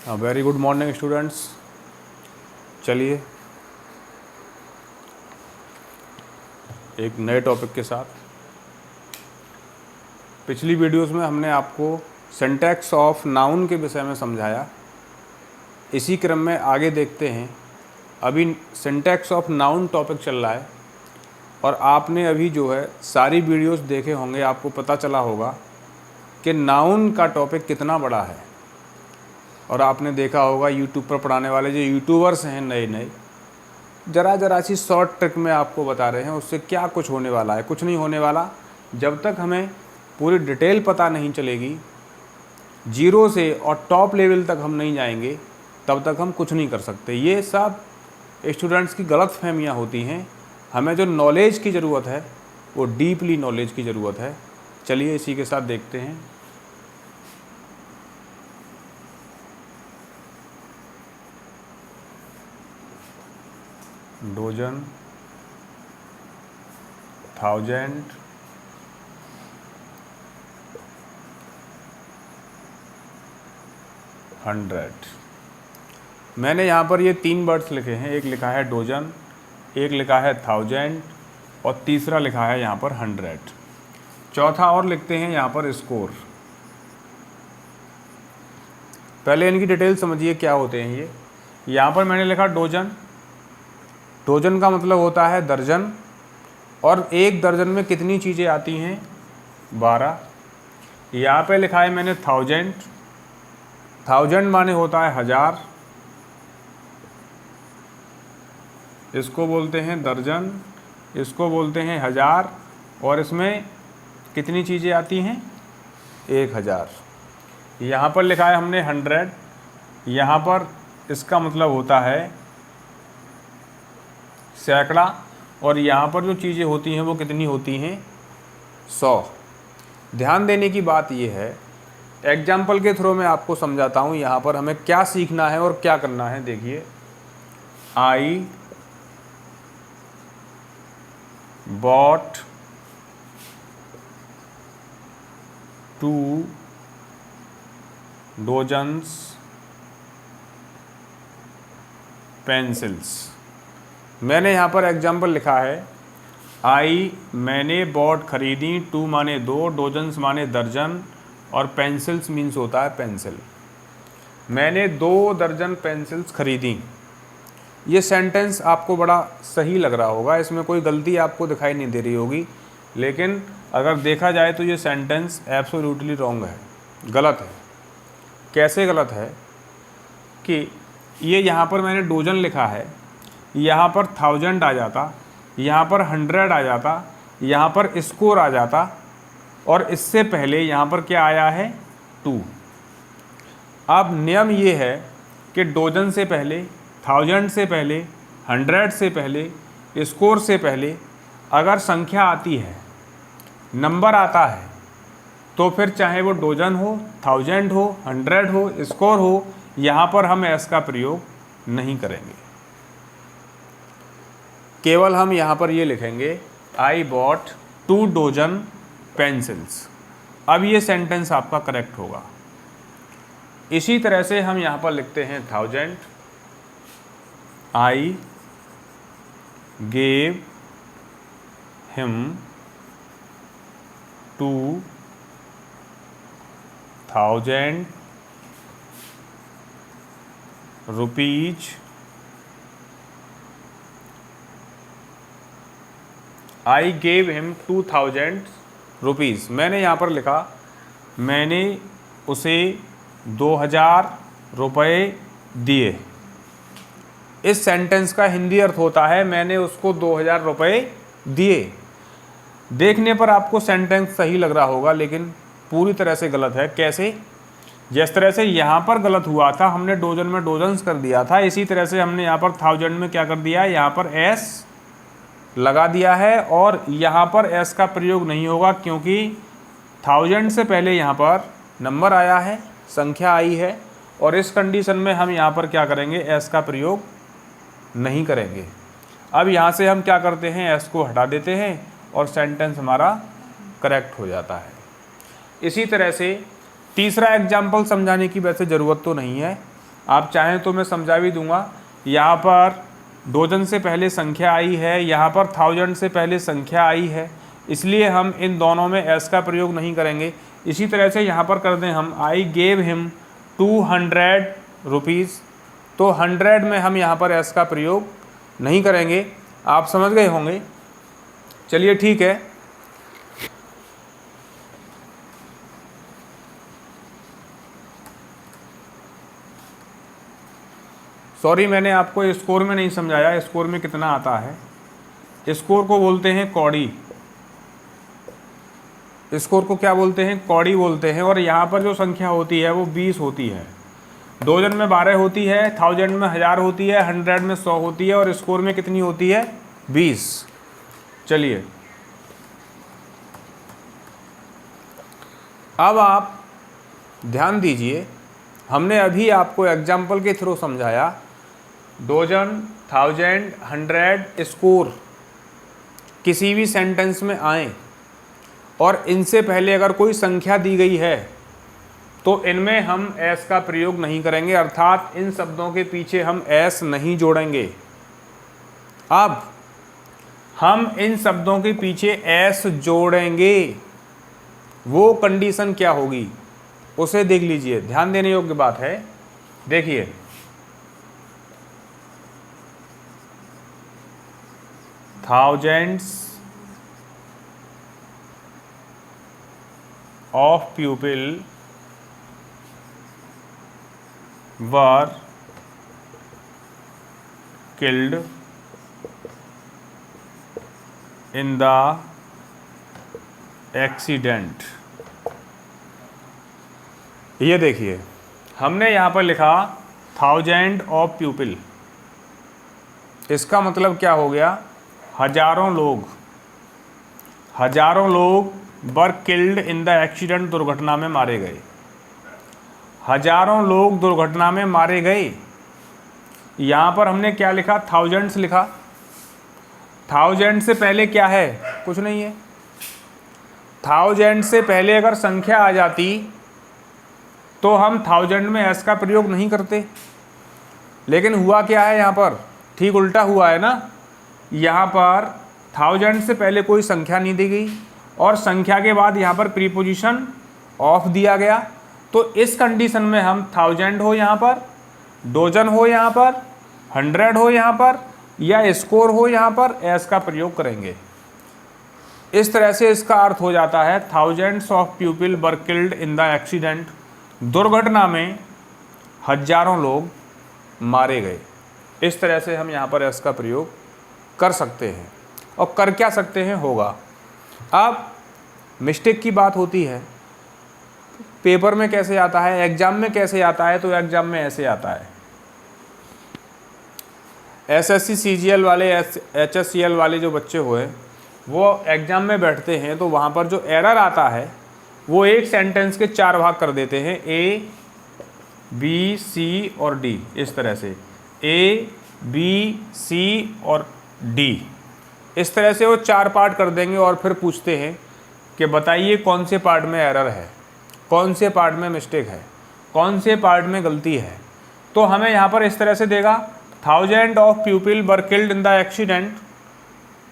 Very good morning students. चलिए एक नए टॉपिक के साथ। पिछली वीडियोस में हमने आपको सिंटैक्स ऑफ नाउन के विषय में समझाया। इसी क्रम में आगे देखते हैं। अभी सिंटैक्स ऑफ नाउन टॉपिक चल रहा है और आपने अभी जो है सारी वीडियोस देखे होंगे। आपको पता चला होगा कि नाउन का टॉपिक कितना बड़ा है। और आपने देखा होगा यूट्यूब पर पढ़ाने वाले जो यूट्यूबर्स हैं नए नए, ज़रा सी शॉर्ट ट्रिक में आपको बता रहे हैं उससे क्या कुछ होने वाला है। कुछ नहीं होने वाला। जब तक हमें पूरी डिटेल पता नहीं चलेगी, जीरो से और टॉप लेवल तक हम नहीं जाएंगे, तब तक हम कुछ नहीं कर सकते। ये सब स्टूडेंट्स की गलत फहमियाँ होती हैं। हमें जो नॉलेज की ज़रूरत है वो डीपली नॉलेज की ज़रूरत है। चलिए इसी के साथ देखते हैं। Dozen, thousand, hundred. मैंने यहाँ पर ये तीन वर्ड्स लिखे हैं। एक लिखा है डोजन, एक लिखा है थाउजेंड और तीसरा लिखा है यहाँ पर हंड्रेड। चौथा और लिखते हैं यहाँ पर स्कोर। पहले इनकी डिटेल समझिए क्या होते हैं ये। यहाँ पर मैंने लिखा डोजन। डोजन का मतलब होता है दर्जन, और एक दर्जन में कितनी चीज़ें आती हैं? 12। यहाँ पे लिखा है मैंने थाउजेंड। थाउजेंड माने होता है हज़ार, इसको बोलते हैं दर्जन, इसको बोलते हैं हज़ार, और इसमें कितनी चीज़ें आती हैं? 1000। यहाँ पर लिखा है हमने हंड्रेड। यहाँ पर इसका मतलब होता है सैकड़ा, और यहाँ पर जो चीज़ें होती हैं वो कितनी होती हैं? 100। ध्यान देने की बात ये है, एग्जाम्पल के थ्रू मैं आपको समझाता हूँ यहाँ पर हमें क्या सीखना है और क्या करना है। देखिए, आई बॉट 2 डोजन्स पेंसिल्स। मैंने यहाँ पर एग्जाम्पल लिखा है आई, मैंने बॉट खरीदी, 2 माने 2, डोजन्स माने दर्जन, और पेंसिल्स मीन्स होता है पेंसिल। मैंने 2 दर्जन पेंसिल्स खरीदी। ये सेंटेंस आपको बड़ा सही लग रहा होगा, इसमें कोई गलती आपको दिखाई नहीं दे रही होगी, लेकिन अगर देखा जाए तो ये सेंटेंस एब्सोल्युटली रॉन्ग है, गलत है। कैसे गलत है कि ये यहाँ पर मैंने डोजन लिखा है, यहाँ पर थाउजेंड आ जाता, यहाँ पर हंड्रेड आ जाता, यहाँ पर स्कोर आ जाता, और इससे पहले यहाँ पर क्या आया है? 2। अब नियम ये है कि डोजन से पहले, थाउजेंड से पहले, हंड्रेड से पहले, स्कोर से पहले अगर संख्या आती है, नंबर आता है, तो फिर चाहे वो डोजन हो, थाउजेंड हो, हंड्रेड हो, स्कोर हो, यहाँ पर हम एस का प्रयोग नहीं करेंगे। केवल हम यहाँ पर ये लिखेंगे आई बॉट 2 डोजन पेंसिल्स। अब ये सेंटेंस आपका करेक्ट होगा। इसी तरह से हम यहाँ पर लिखते हैं thousand. I gave him 2000 rupees. I gave him 2000 rupees. मैंने यहाँ पर लिखा मैंने उसे 2000 रुपये दिए। इस सेंटेंस का हिंदी अर्थ होता है मैंने उसको 2000 रुपये दिए। देखने पर आपको सेंटेंस सही लग रहा होगा, लेकिन पूरी तरह से गलत है। कैसे? जिस तरह से यहाँ पर गलत हुआ था, हमने डोजन में डोजन्स कर दिया था, इसी तरह से हमने यहाँ पर थाउजेंड में क्या कर दिया है? यहाँ पर एस लगा दिया है, और यहाँ पर एस का प्रयोग नहीं होगा, क्योंकि थाउजेंड से पहले यहाँ पर नंबर आया है, संख्या आई है, और इस कंडीशन में हम यहाँ पर क्या करेंगे? एस का प्रयोग नहीं करेंगे। अब यहाँ से हम क्या करते हैं? एस को हटा देते हैं और सेंटेंस हमारा करेक्ट हो जाता है। इसी तरह से तीसरा एग्जाम्पल समझाने की वैसे ज़रूरत तो नहीं है, आप चाहें तो मैं समझा भी दूंगा। यहाँ पर डोजन से पहले संख्या आई है, यहाँ पर 1000 से पहले संख्या आई है, इसलिए हम इन दोनों में एस का प्रयोग नहीं करेंगे। इसी तरह से यहाँ पर कर दें हम, आई गेव हिम 200 रुपीज़, तो 100 में हम यहाँ पर एस का प्रयोग नहीं करेंगे। आप समझ गए होंगे। चलिए ठीक है। सॉरी, मैंने आपको स्कोर में नहीं समझाया, स्कोर में कितना आता है। स्कोर को बोलते हैं कौड़ी, स्कोर को क्या बोलते हैं? कौड़ी बोलते हैं। और यहाँ पर जो संख्या होती है वो 20 होती है। डोजन में 12 होती है, 1000 में 1000 होती है, 100 में 100 होती है, और स्कोर में कितनी होती है? 20। चलिए अब आप ध्यान दीजिए, हमने अभी आपको एग्जाम्पल के थ्रू समझाया, डोजन, 1000, 100, स्कोर किसी भी सेंटेंस में आए और इनसे पहले अगर कोई संख्या दी गई है तो इनमें हम एस का प्रयोग नहीं करेंगे, अर्थात इन शब्दों के पीछे हम एस नहीं जोड़ेंगे। अब हम इन शब्दों के पीछे एस जोड़ेंगे, वो कंडीशन क्या होगी उसे देख लीजिए, ध्यान देने योग्य बात है। देखिए, thousands of people were killed in the accident। ये देखिए, हमने यहाँ पर लिखा 1000 ऑफ पीपल, इसका मतलब क्या हो गया? हजारों लोग were killed in the accident, दुर्घटना में मारे गए। हजारों लोग दुर्घटना में मारे गए। यहाँ पर हमने क्या लिखा? थाउजेंड्स लिखा। 1000 से पहले क्या है? कुछ नहीं है। 1000 से पहले अगर संख्या आ जाती तो हम 1000 में एस का प्रयोग नहीं करते, लेकिन हुआ क्या है यहाँ पर? ठीक उल्टा हुआ है ना। यहाँ पर 1000 से पहले कोई संख्या नहीं दी गई और संख्या के बाद यहाँ पर प्रीपोजिशन ऑफ दिया गया, तो इस कंडीशन में हम 1000 हो यहाँ पर, डोजन हो यहाँ पर, 100 हो यहाँ पर, या स्कोर हो यहाँ पर, एस का प्रयोग करेंगे। इस तरह से इसका अर्थ हो जाता है thousands of people were killed in the accident, दुर्घटना में हजारों लोग मारे गए। इस तरह से हम यहाँ पर एस का प्रयोग कर सकते हैं। और कर क्या सकते हैं? होगा। अब मिस्टेक की बात होती है, पेपर में कैसे आता है, एग्जाम में कैसे आता है? तो एग्जाम में ऐसे आता है, एसएससी सीजीएल वाले, एचएससीएल वाले जो बच्चे हुए वो एग्जाम में बैठते हैं तो वहाँ पर जो एरर आता है वो एक सेंटेंस के 4 भाग कर देते हैं, ए, बी, सी और डी। इस तरह से ए, बी, सी और डी, इस तरह से वो 4 पार्ट कर देंगे और फिर पूछते हैं कि बताइए कौन से पार्ट में एरर है, कौन से पार्ट में मिस्टेक है, कौन से पार्ट में गलती है। तो हमें यहाँ पर इस तरह से देगा 1000 of people were killed in the accident,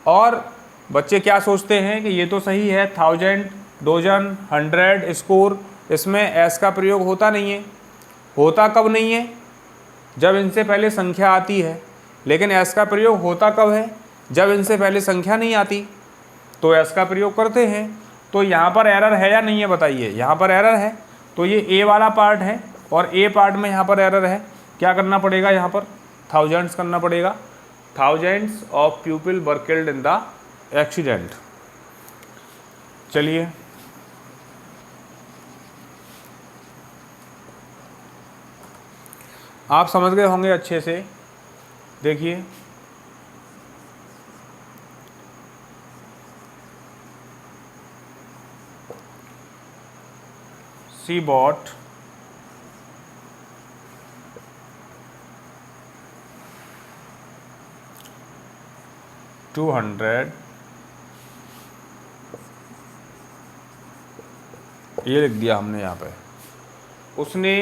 और बच्चे क्या सोचते हैं कि ये तो सही है, 1000, डोजन, 100, स्कोर, इसमें एस का प्रयोग होता नहीं है। होता कब नहीं है? जब इनसे पहले संख्या आती है। लेकिन एस का प्रयोग होता कब है? जब इनसे पहले संख्या नहीं आती, तो एस का प्रयोग करते हैं। तो यहाँ पर एरर है या नहीं है बताइए? यहाँ पर एरर है, तो ये ए वाला पार्ट है और ए पार्ट में यहाँ पर एरर है। क्या करना पड़ेगा? यहाँ पर थाउजेंड्स करना पड़ेगा। thousands of people were killed in the accident. चलिए आप समझ गए होंगे अच्छे से। देखिए, सी बॉट $200, ये लिख दिया हमने यहाँ पे। उसने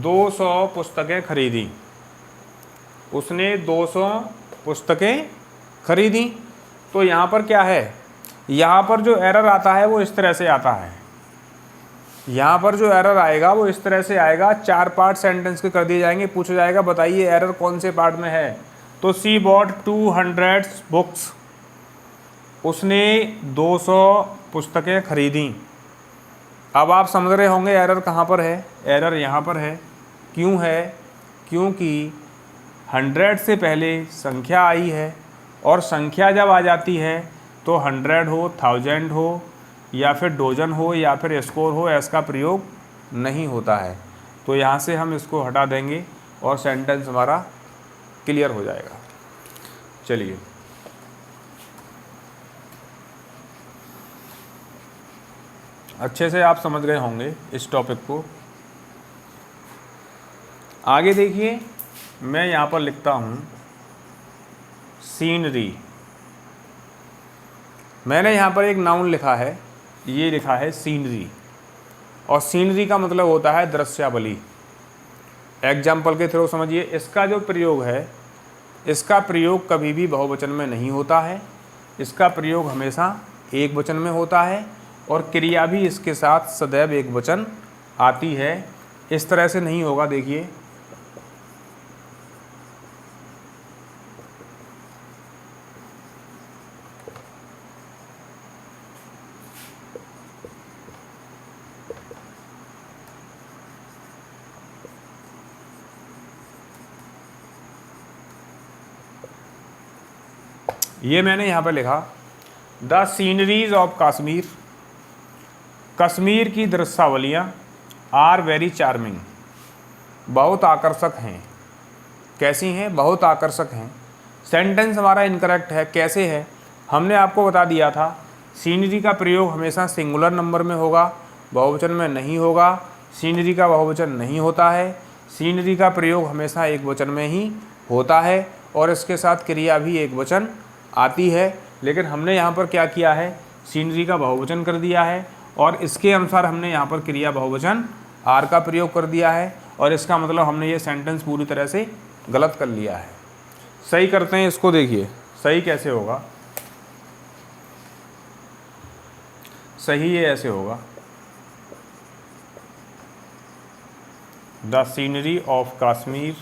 200 पुस्तकें खरीदी। उसने 200 पुस्तकें खरीदी। तो यहाँ पर क्या है, यहाँ पर जो एरर आता है वो इस तरह से आता है। यहाँ पर जो एरर आएगा वो इस तरह से आएगा, 4 पार्ट सेंटेंस के कर दिए जाएंगे। पूछा जाएगा बताइए एरर कौन से पार्ट में है। तो सी बॉट 200 बुक्स, उसने 200 पुस्तकें खरीदी। अब आप समझ रहे होंगे एरर कहाँ पर है। एरर यहाँ पर है। क्यों है? क्योंकि 100 से पहले संख्या आई है, और संख्या जब आ जाती है तो 100 हो, 1000 हो, या फिर डोजन हो, या फिर स्कोर हो, एस का प्रयोग नहीं होता है। तो यहाँ से हम इसको हटा देंगे और सेंटेंस हमारा क्लियर हो जाएगा। चलिए, अच्छे से आप समझ गए होंगे इस टॉपिक को। आगे देखिए, मैं यहाँ पर लिखता हूँ सीनरी। मैंने यहाँ पर एक नाउन लिखा है, ये लिखा है सीनरी, और सीनरी का मतलब होता है दृश्यावली। एग्जाम्पल के थ्रू समझिए, इसका जो प्रयोग है, इसका प्रयोग कभी भी बहुवचन में नहीं होता है। इसका प्रयोग हमेशा एक वचन में होता है, और क्रिया भी इसके साथ सदैव एक वचन आती है। इस तरह से नहीं होगा। देखिए, ये मैंने यहाँ पर लिखा, the sceneries of Kashmir, Kashmir की दृश्यावलियाँ आर वेरी चार्मिंग, बहुत आकर्षक हैं। कैसी हैं? बहुत आकर्षक हैं। सेंटेंस हमारा इनकरेक्ट है। कैसे है? हमने आपको बता दिया था, सीनरी का प्रयोग हमेशा सिंगुलर नंबर में होगा, बहुवचन में नहीं होगा। सीनरी का बहुवचन नहीं होता है। सीनरी का प्रयोग हमेशा एक वचन में ही होता है, और इसके साथ क्रिया भी एक वचन आती है। लेकिन हमने यहाँ पर क्या किया है, सीनरी का बहुवचन कर दिया है, और इसके अनुसार हमने यहाँ पर क्रिया बहुवचन आर का प्रयोग कर दिया है, और इसका मतलब हमने ये सेंटेंस पूरी तरह से गलत कर लिया है। सही करते हैं इसको। देखिए सही कैसे होगा। सही ये ऐसे होगा, the scenery of Kashmir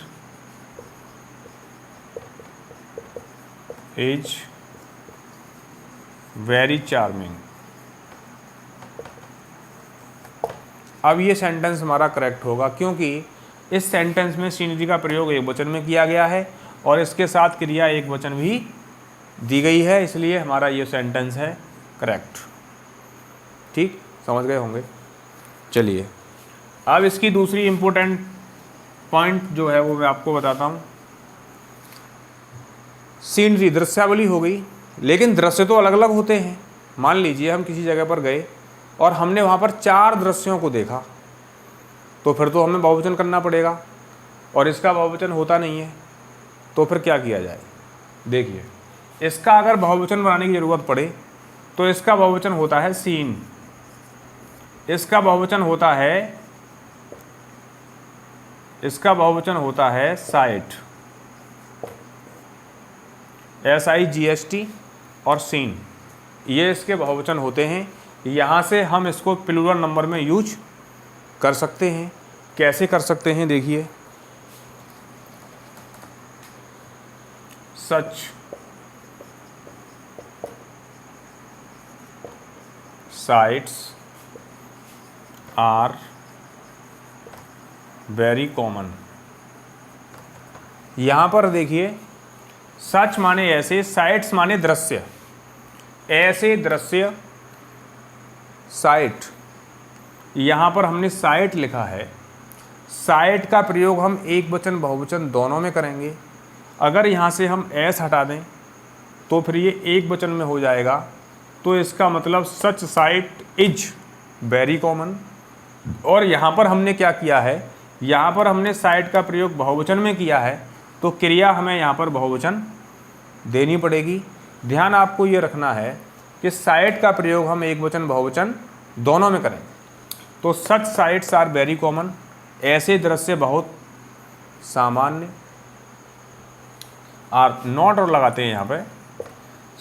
is very charming. अब ये सेंटेंस हमारा करेक्ट होगा, क्योंकि इस सेंटेंस में सीनरी का प्रयोग एक वचन में किया गया है, और इसके साथ क्रिया एक वचन भी दी गई है, इसलिए हमारा ये सेंटेंस है करेक्ट। ठीक, समझ गए होंगे। चलिए, अब इसकी दूसरी इम्पोर्टेंट पॉइंट जो है वो मैं आपको बताता हूँ। सीनरी दृश्यावली हो गई, लेकिन दृश्य तो अलग अलग होते हैं। मान लीजिए हम किसी जगह पर गए और हमने वहाँ पर 4 दृश्यों को देखा, तो फिर तो हमें बहुवचन करना पड़ेगा, और इसका बहुवचन होता नहीं है। तो फिर क्या किया जाए? देखिए, इसका अगर बहुवचन बनाने की ज़रूरत पड़े तो इसका बहुवचन होता है सीन, इसका बहुवचन होता है, इसका बहुवचन होता है साइट, SIGHT और सीन, ये इसके बहुवचन होते हैं। यहाँ से हम इसको प्लूरल नंबर में यूज कर सकते हैं। कैसे कर सकते हैं? देखिए, सच साइट्स आर वेरी कॉमन। यहाँ पर देखिए, सच माने ऐसे, साइट्स माने दृश्य, ऐसे दृश्य, साइट। यहाँ पर हमने साइट लिखा है। साइट का प्रयोग हम एक वचन बहुवचन दोनों में करेंगे। अगर यहाँ से हम एस हटा दें तो फिर ये एक वचन में हो जाएगा। तो इसका मतलब such site is very common. और यहाँ पर हमने क्या किया है, यहाँ पर हमने साइट का प्रयोग बहुवचन में किया है, तो क्रिया हमें यहाँ पर बहुवचन देनी पड़ेगी। ध्यान आपको ये रखना है कि साइट का प्रयोग हम एक वचन बहुवचन दोनों में करें। तो सच साइट्स आर वेरी कॉमन, ऐसे दृश्य बहुत सामान्य, आर नॉट और लगाते हैं यहाँ पे,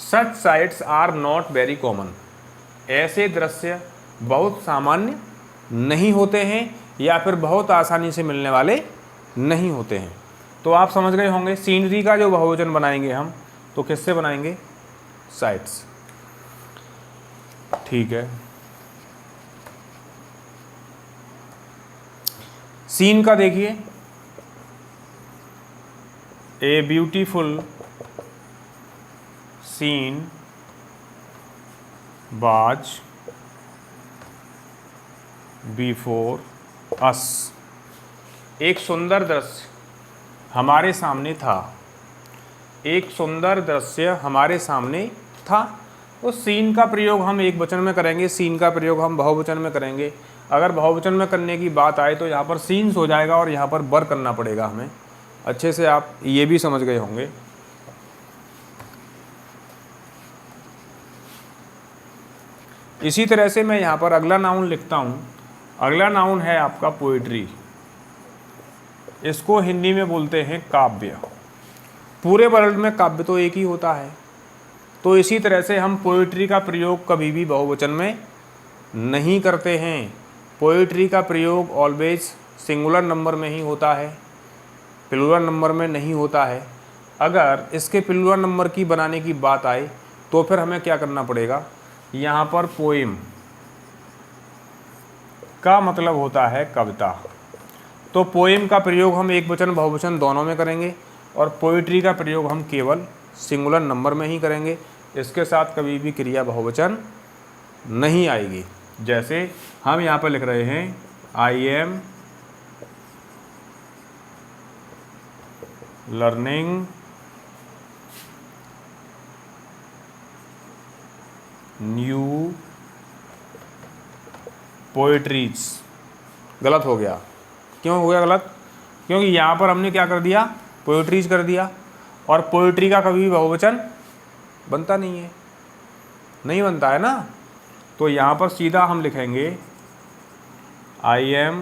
such sites are not very common, ऐसे दृश्य बहुत सामान्य नहीं होते हैं या फिर बहुत आसानी से मिलने वाले नहीं होते हैं। तो आप समझ गए होंगे सीनरी का जो बहुवचन बनाएंगे हम तो किससे बनाएंगे, साइट्स। ठीक है, सीन का देखिए, a beautiful scene was before us, एक सुंदर दृश्य हमारे सामने था, एक सुंदर दृश्य हमारे सामने था। तो सीन का प्रयोग हम एक वचन में करेंगे, सीन का प्रयोग हम बहुवचन में करेंगे। अगर बहुवचन में करने की बात आए तो यहाँ पर सीन्स हो जाएगा और यहाँ पर वर करना पड़ेगा हमें। अच्छे से आप ये भी समझ गए होंगे। इसी तरह से मैं यहाँ पर अगला नाउन लिखता हूँ। अगला नाउन है आपका पोइट्री, इसको हिंदी में बोलते हैं काव्य। पूरे वर्ल्ड में काव्य तो एक ही होता है, तो इसी तरह से हम पोइट्री का प्रयोग कभी भी बहुवचन में नहीं करते हैं। पोइट्री का प्रयोग ऑलवेज सिंगुलर नंबर में ही होता है, प्लूरल नंबर में नहीं होता है। अगर इसके प्लूरल नंबर की बनाने की बात आए तो फिर हमें क्या करना पड़ेगा, यहाँ पर पोएम का मतलब होता है कविता, तो पोएम का प्रयोग हम एक वचन बहुवचन दोनों में करेंगे और पोइट्री का प्रयोग हम केवल सिंगुलर नंबर में ही करेंगे। इसके साथ कभी भी क्रिया बहुवचन नहीं आएगी। जैसे हम यहाँ पर लिख रहे हैं I am learning new poetries. गलत हो गया। क्यों हो गया गलत? क्योंकि यहाँ पर हमने क्या कर दिया, पोएट्रीज कर दिया, और पोएट्री का कभी भी बहुवचन बनता नहीं है, नहीं बनता है ना। तो यहाँ पर सीधा हम लिखेंगे आई एम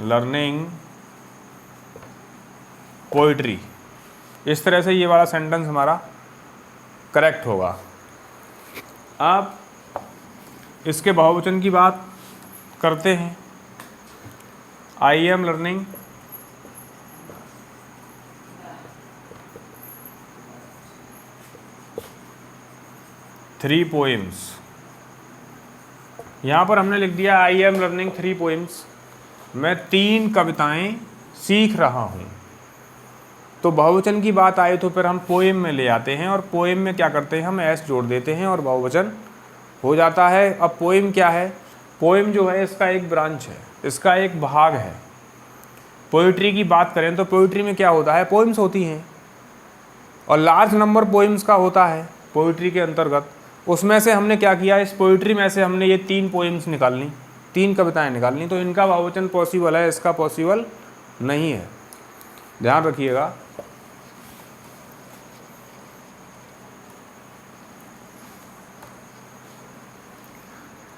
लर्निंग पोइट्री। इस तरह से ये वाला सेंटेंस हमारा करेक्ट होगा। अब इसके बहुवचन की बात करते हैं। I am learning three poems. यहाँ पर हमने लिख दिया I am learning three poems, मैं 3 कविताएं सीख रहा हूँ। तो बहुवचन की बात आए तो फिर हम पोएम में ले आते हैं और पोएम में क्या करते हैं, हम एस जोड़ देते हैं और बहुवचन हो जाता है। अब पोएम क्या है, पोएम जो है इसका एक ब्रांच है, इसका एक भाग है। पोइट्री की बात करें तो पोइट्री में क्या होता है, पोएम्स होती हैं और लार्ज नंबर पोएम्स का होता है पोइट्री के अंतर्गत। उसमें से हमने क्या किया, इस पोइट्री में से हमने ये 3 पोएम्स निकालनी, 3 कविताएं निकालनी, तो इनका बहुवचन पॉसिबल है, इसका पॉसिबल नहीं है, ध्यान रखिएगा।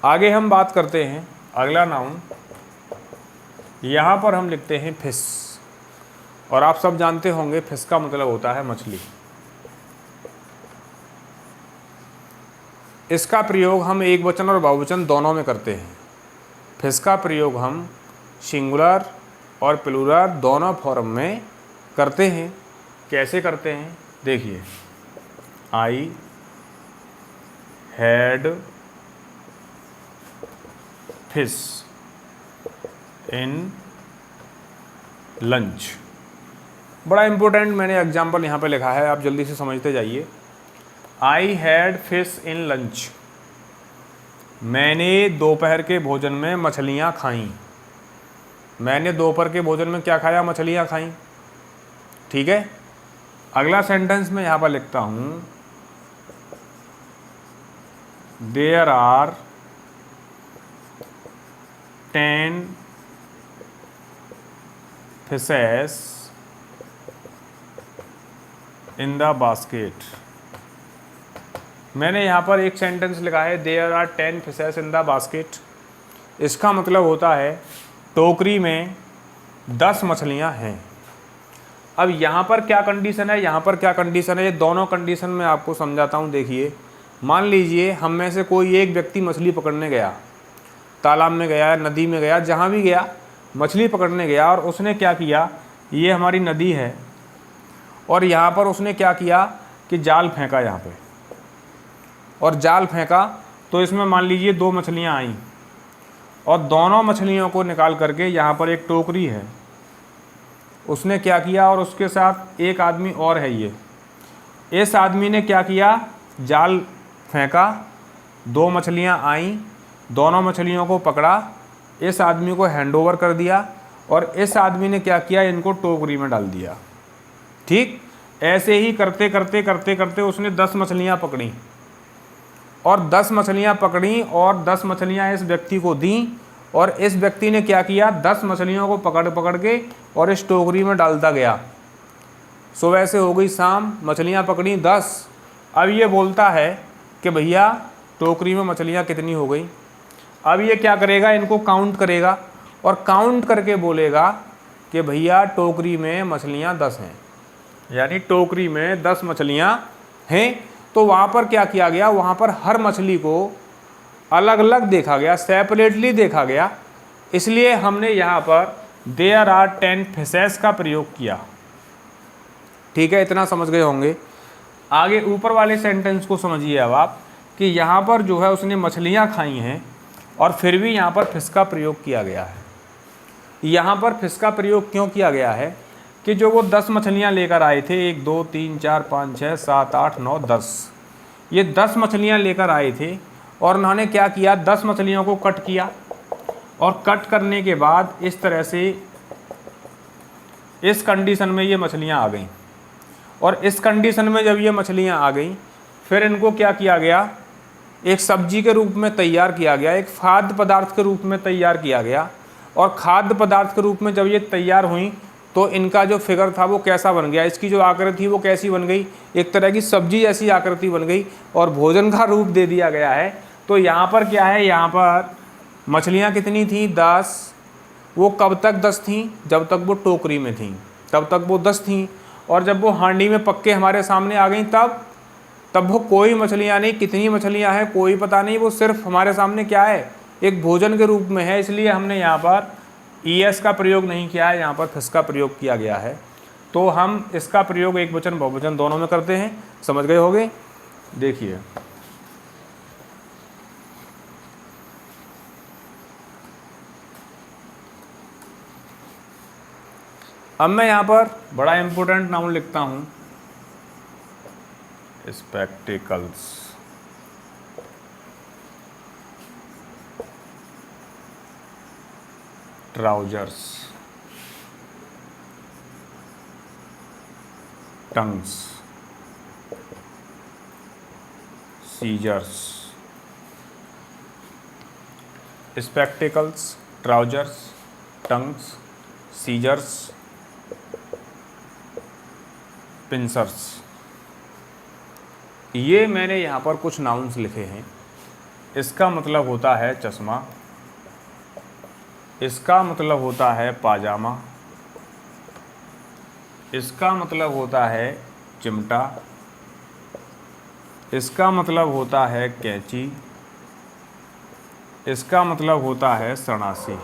आगे हम बात करते हैं अगला नाउन। यहाँ पर हम लिखते हैं फिश, और आप सब जानते होंगे फिश का मतलब होता है मछली। इसका प्रयोग हम एक वचन और बहुवचन दोनों में करते हैं। फिश का प्रयोग हम सिंगुलर और प्लूरल दोनों फॉर्म में करते हैं। कैसे करते हैं देखिए, I had fish in lunch. बड़ा इंपॉर्टेंट मैंने एग्जाम्पल यहाँ पे लिखा है, आप जल्दी से समझते जाइए। I had fish in lunch, मैंने दोपहर के भोजन में मछलियाँ खाईं। मैंने दोपहर के भोजन में क्या खाया, मछलियाँ खाईं। ठीक है, अगला सेंटेंस में यहाँ पर लिखता हूँ there are 10 fishes in the basket. मैंने यहाँ पर एक सेंटेंस लिखा है there are 10 fishes in the basket. इसका मतलब होता है टोकरी में 10 मछलियाँ हैं। अब यहाँ पर क्या कंडीशन है, यहाँ पर क्या कंडीशन है, ये दोनों कंडीशन मैं आपको समझाता हूँ। देखिए, मान लीजिए हम में से कोई एक व्यक्ति मछली पकड़ने गया, तालाब में गया, नदी में गया, जहाँ भी गया मछली पकड़ने गया, और उसने क्या किया, ये हमारी नदी है और यहाँ पर उसने क्या किया कि जाल फेंका यहाँ पे, और जाल फेंका तो इसमें मान लीजिए 2 मछलियाँ आईं, और दोनों मछलियों को निकाल करके यहाँ पर एक टोकरी है, उसने क्या किया, और उसके साथ एक आदमी और है। ये इस आदमी ने क्या किया, जाल फेंका, 2 मछलियाँ आईं, दोनों मछलियों को पकड़ा, इस आदमी को हैंडओवर कर दिया, और इस आदमी ने क्या किया, इनको टोकरी में डाल दिया। ठीक, ऐसे ही करते करते करते करते उसने 10 मछलियाँ पकड़ी, और 10 मछलियाँ पकड़ी और 10 मछलियाँ इस व्यक्ति को दी, और इस व्यक्ति ने क्या किया, 10 मछलियों को पकड़ पकड़ के और इस टोकरी में डालता गया। सुबह से हो गई शाम, मछलियाँ पकड़ी 10। अब ये बोलता है कि भैया टोकरी में मछलियाँ कितनी हो गई। अब ये क्या करेगा, इनको काउंट करेगा, और काउंट करके बोलेगा कि भैया टोकरी में मछलियाँ 10 हैं, यानी टोकरी में 10 मछलियाँ हैं। तो वहाँ पर क्या किया गया, वहाँ पर हर मछली को अलग अलग देखा गया, सेपरेटली देखा गया, इसलिए हमने यहाँ पर देयर आर 10 फिशेस का प्रयोग किया। ठीक है, इतना समझ गए होंगे। आगे ऊपर वाले सेंटेंस को समझिए अब आप, कि यहाँ पर जो है उसने मछलियाँ खाई हैं और फिर भी यहाँ पर फिश का प्रयोग किया गया है। यहाँ पर फिश का प्रयोग क्यों किया गया है कि जो वो 10 मछलियाँ लेकर आए थे, 1 2 3 4 5 6 7 8 9 10, ये 10 मछलियाँ लेकर आए थे, और उन्होंने क्या किया, 10 मछलियों को कट किया, और कट करने के बाद इस तरह से इस कंडीशन में ये मछलियाँ आ गईं, और इस कंडीशन में जब ये मछलियाँ आ गईं, फिर इनको क्या किया गया, एक सब्जी के रूप में तैयार किया गया, एक खाद्य पदार्थ के रूप में तैयार किया गया, और खाद्य पदार्थ के रूप में जब ये तैयार हुई तो इनका जो फिगर था वो कैसा बन गया, इसकी जो आकृति थी वो कैसी बन गई, एक तरह की सब्जी जैसी आकृति बन गई, और भोजन का रूप दे दिया गया है। तो यहाँ पर क्या है, यहाँ पर मछलियाँ कितनी थी, 10। वो कब तक 10 थीं, जब तक वो टोकरी में थीं तब तक वो 10 थीं, और जब वो हांडी में पक के हमारे सामने आ गई तब वो कोई मछलियाँ नहीं, कितनी मछलियाँ हैं कोई पता नहीं, वो सिर्फ हमारे सामने क्या है, एक भोजन के रूप में है। इसलिए हमने यहाँ पर ES का प्रयोग नहीं किया है, यहाँ पर फिश का प्रयोग किया गया है। तो हम इसका प्रयोग एक वचन बहुवचन दोनों में करते हैं, समझ गए होंगे। देखिए, अब मैं यहाँ पर बड़ा इम्पोर्टेंट नाउन लिखता हूँ, spectacles. Trousers, tongs, scissors. Spectacles, trousers, tongs, scissors, pincers. ये मैंने यहाँ पर कुछ नाउन्स लिखे हैं। इसका मतलब होता है चश्मा, इसका मतलब होता है पाजामा, इसका मतलब होता है चिमटा, इसका मतलब होता है कैंची, इसका मतलब होता है सणासी।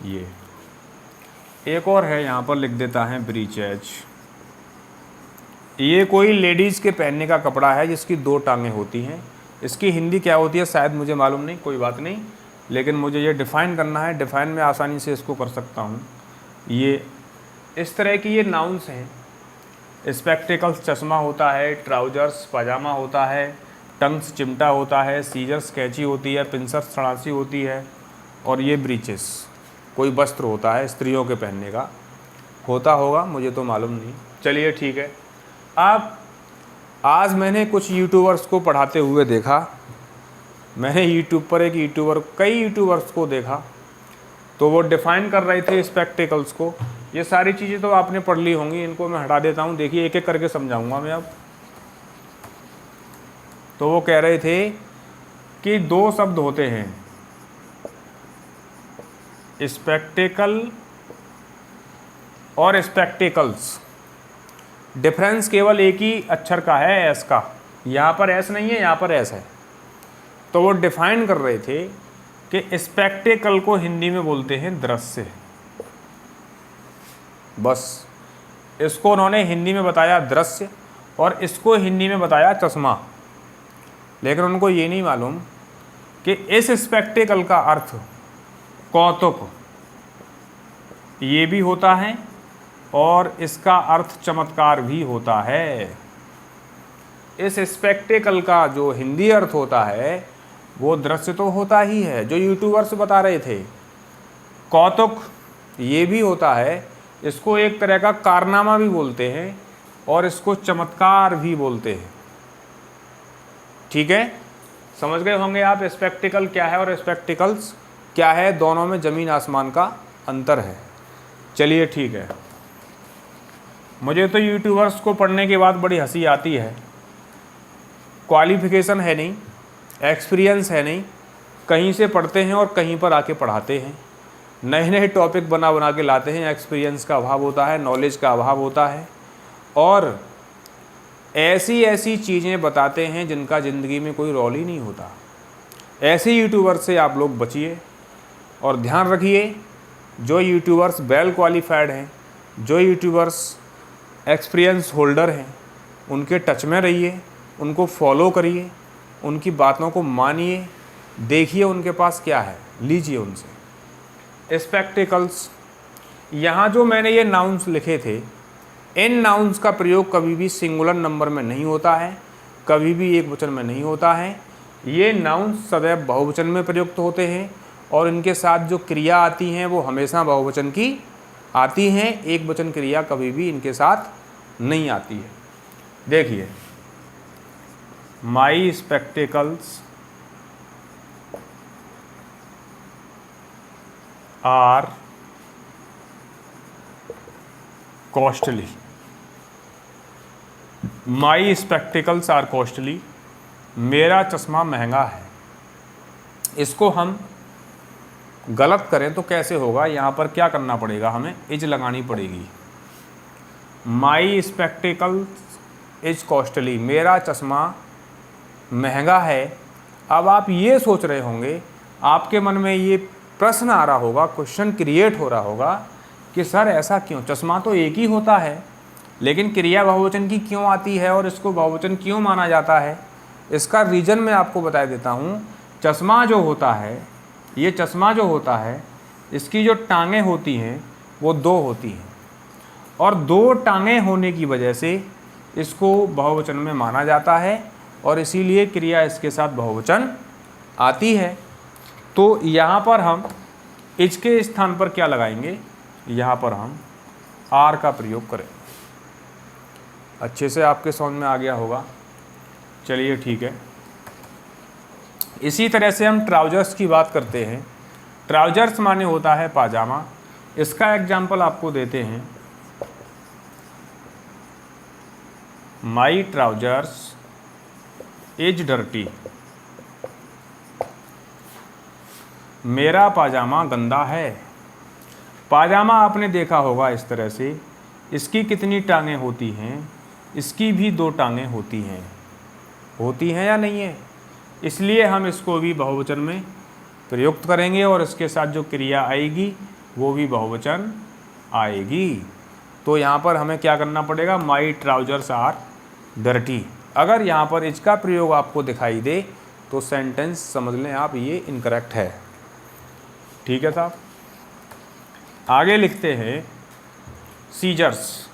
ये एक और है, यहाँ पर लिख देता है ब्रीचेज। ये कोई लेडीज़ के पहनने का कपड़ा है जिसकी 2 टांगें होती हैं। इसकी हिंदी क्या होती है शायद मुझे मालूम नहीं, कोई बात नहीं, लेकिन मुझे ये डिफ़ाइन करना है। डिफ़ाइन में आसानी से इसको कर सकता हूँ। ये इस तरह की ये नाउन्स हैं। स्पेक्टिकल्स चश्मा होता है, ट्राउजर्स पजामा होता है, टंग्स चिमटा होता है, सीजर्स कैंची होती है, पिंसर्स सणासी होती है, और ये ब्रीचेस कोई वस्त्र होता है स्त्रियों के पहनने का, होता होगा मुझे तो मालूम नहीं। चलिए ठीक है। अब आज मैंने कुछ यूट्यूबर्स को पढ़ाते हुए देखा। मैंने यूट्यूब पर कई यूट्यूबर्स को देखा, तो वो डिफ़ाइन कर रहे थे स्पेक्टिकल्स को। ये सारी चीज़ें तो आपने पढ़ ली होंगी, इनको मैं हटा देता हूँ। देखिए, एक एक करके समझाऊंगा मैं अब। तो वो कह रहे थे कि 2 शब्द होते हैं, स्पेक्टेकल और स्पेक्टेकल्स, डिफरेंस केवल एक ही अक्षर का है, एस का। यहाँ पर एस नहीं है, यहाँ पर एस है। तो वो डिफाइन कर रहे थे कि स्पेक्टेकल को हिंदी में बोलते हैं दृश्य। बस इसको उन्होंने हिंदी में बताया दृश्य और इसको हिंदी में बताया चश्मा। लेकिन उनको ये नहीं मालूम कि इस स्पेक्टेकल का अर्थ कौतुक ये भी होता है और इसका अर्थ चमत्कार भी होता है। इस स्पेक्टेकल का जो हिंदी अर्थ होता है वो दृश्य तो होता ही है, जो यूट्यूबर्स बता रहे थे। कौतुक ये भी होता है, इसको एक तरह का कारनामा भी बोलते हैं और इसको चमत्कार भी बोलते हैं। ठीक है, समझ गए होंगे आप स्पेक्टेकल क्या है और स्पेक्टिकल्स क्या है। दोनों में ज़मीन आसमान का अंतर है। चलिए ठीक है। मुझे तो यूट्यूबर्स को पढ़ने के बाद बड़ी हंसी आती है। क्वालिफिकेशन है नहीं, एक्सपीरियंस है नहीं, कहीं से पढ़ते हैं और कहीं पर आके पढ़ाते हैं, नए नए टॉपिक बना बना के लाते हैं। एक्सपीरियंस का अभाव होता है, नॉलेज का अभाव होता है और ऐसी ऐसी चीज़ें बताते हैं जिनका ज़िंदगी में कोई रोल ही नहीं होता। ऐसे यूट्यूबर से आप लोग बचिए और ध्यान रखिए, जो यूट्यूबर्स वेल क्वालिफाइड हैं, जो यूट्यूबर्स एक्सपीरियंस होल्डर हैं, उनके टच में रहिए, उनको फॉलो करिए, उनकी बातों को मानिए, देखिए उनके पास क्या है, लीजिए उनसे। स्पेक्टिकल्स, यहाँ जो मैंने ये नाउन्स लिखे थे, इन नाउन्स का प्रयोग कभी भी सिंगुलर नंबर में नहीं होता है, कभी भी एक वचन में नहीं होता है। ये नाउन्स सदैव बहुवचन में प्रयुक्त होते हैं और इनके साथ जो क्रिया आती हैं वो हमेशा बहुवचन की आती हैं, एक वचन क्रिया कभी भी इनके साथ नहीं आती है। देखिए, my spectacles are costly. My spectacles are costly, मेरा चश्मा महंगा है। इसको हम गलत करें तो कैसे होगा, यहाँ पर क्या करना पड़ेगा, हमें इज लगानी पड़ेगी। माई स्पेक्टिकल्स इज कॉस्टली, मेरा चश्मा महंगा है। अब आप ये सोच रहे होंगे, आपके मन में ये प्रश्न आ रहा होगा, क्वेश्चन क्रिएट हो रहा होगा कि सर ऐसा क्यों, चश्मा तो एक ही होता है लेकिन क्रिया बहुवचन की क्यों आती है और इसको बहुवचन क्यों माना जाता है। इसका रीज़न मैं आपको बता देता हूँ। चश्मा जो होता है, ये चश्मा जो होता है, इसकी जो टांगें होती हैं वो दो होती हैं और दो टांगें होने की वजह से इसको बहुवचन में माना जाता है और इसीलिए क्रिया इसके साथ बहुवचन आती है। तो यहाँ पर हम इज के स्थान पर क्या लगाएंगे, यहाँ पर हम आर का प्रयोग करें। अच्छे से आपके समझ में आ गया होगा। चलिए ठीक है। इसी तरह से हम ट्राउजर्स की बात करते हैं। ट्राउजर्स माने होता है पाजामा। इसका एग्जाम्पल आपको देते हैं। माई ट्राउजर्स इज डर्टी, मेरा पाजामा गंदा है। पाजामा आपने देखा होगा इस तरह से, इसकी कितनी टांगें होती हैं, इसकी भी दो टांगें होती हैं या नहीं है। इसलिए हम इसको भी बहुवचन में प्रयुक्त करेंगे और इसके साथ जो क्रिया आएगी वो भी बहुवचन आएगी। तो यहाँ पर हमें क्या करना पड़ेगा, माई ट्राउजर्स आर डर्टी। अगर यहाँ पर इसका प्रयोग आपको दिखाई दे तो सेंटेंस समझ लें आप ये इनकरेक्ट है। ठीक है साहब। आगे लिखते हैं scissors.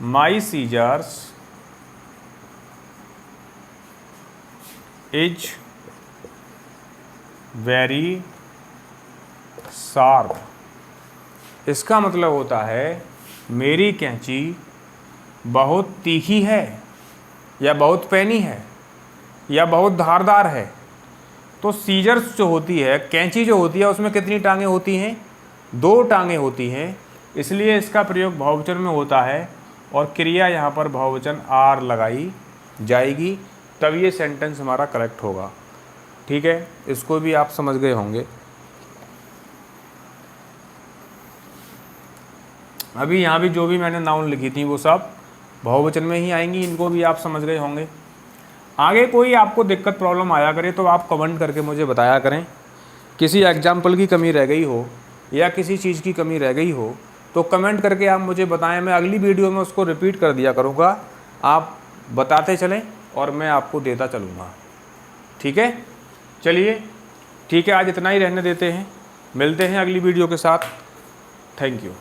My scissors is very sharp. इसका मतलब होता है मेरी कैंची बहुत तीखी है या बहुत पैनी है या बहुत धारदार है। तो सीजर्स जो होती है, कैंची जो होती है, उसमें कितनी टांगें होती हैं, दो टांगें होती हैं। इसलिए इसका प्रयोग बहुवचन में होता है और क्रिया यहाँ पर बहुवचन आर लगाई जाएगी, तब ये सेंटेंस हमारा करेक्ट होगा। ठीक है, इसको भी आप समझ गए होंगे। अभी यहाँ भी जो भी मैंने नाउन लिखी थी वो सब बहुवचन में ही आएंगी, इनको भी आप समझ गए होंगे। आगे कोई आपको दिक्कत प्रॉब्लम आया करे तो आप कमेंट करके मुझे बताया करें। किसी एग्जाम्पल की कमी रह गई हो या किसी चीज़ की कमी रह गई हो तो कमेंट करके आप मुझे बताएं, मैं अगली वीडियो में उसको रिपीट कर दिया करूँगा, आप बताते चलें और मैं आपको देता चलूँगा। ठीक है, चलिए ठीक है, आज इतना ही रहने देते हैं, मिलते हैं अगली वीडियो के साथ। Thank you.